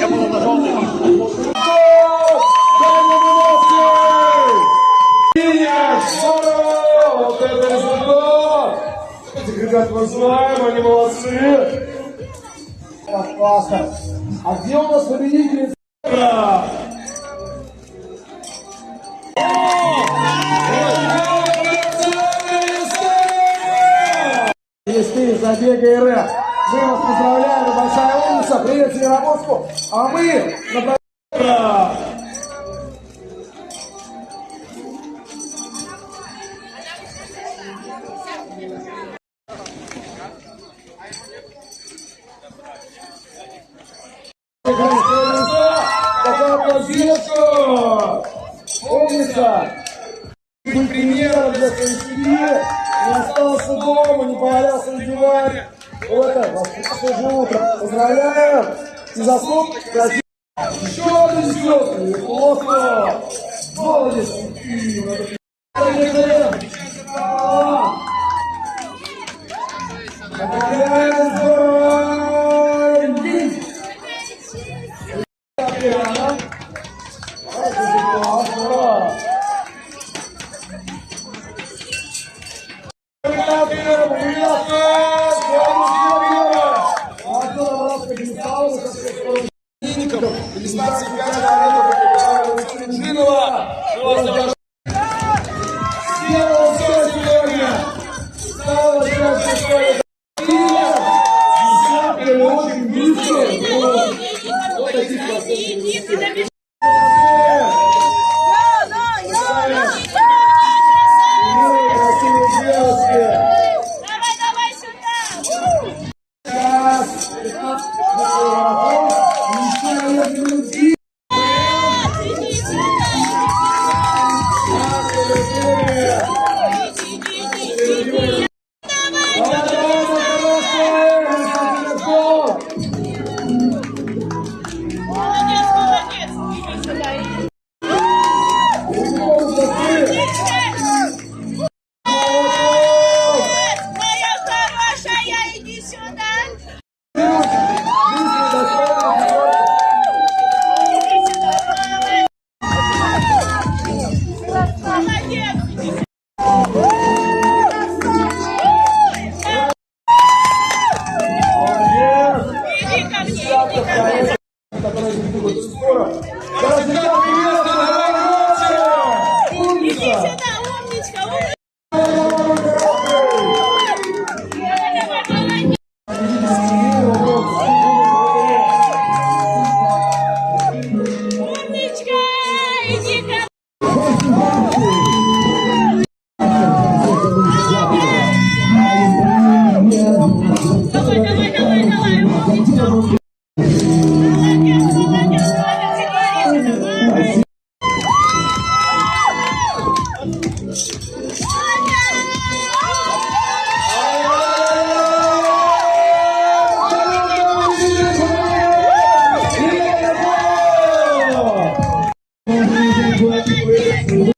не было на желтый. Вот это результат! Этих ребят мы знаем, они молодцы! Так, классно. А где у нас победители? Листы, забега и рэп. Мы вас поздравляем, большая умница, привет Североморску, а мы направляем. Такая поддержка! Умница! Быть примером для своей семьи, не остался дома, не повалялся на диване. Вот это, воскресное утро. Поздравляем! И заслуг красиво. Еще один счет! Неплохо! Молодец! Поздравляем! Здорово! Которые не будут скоро.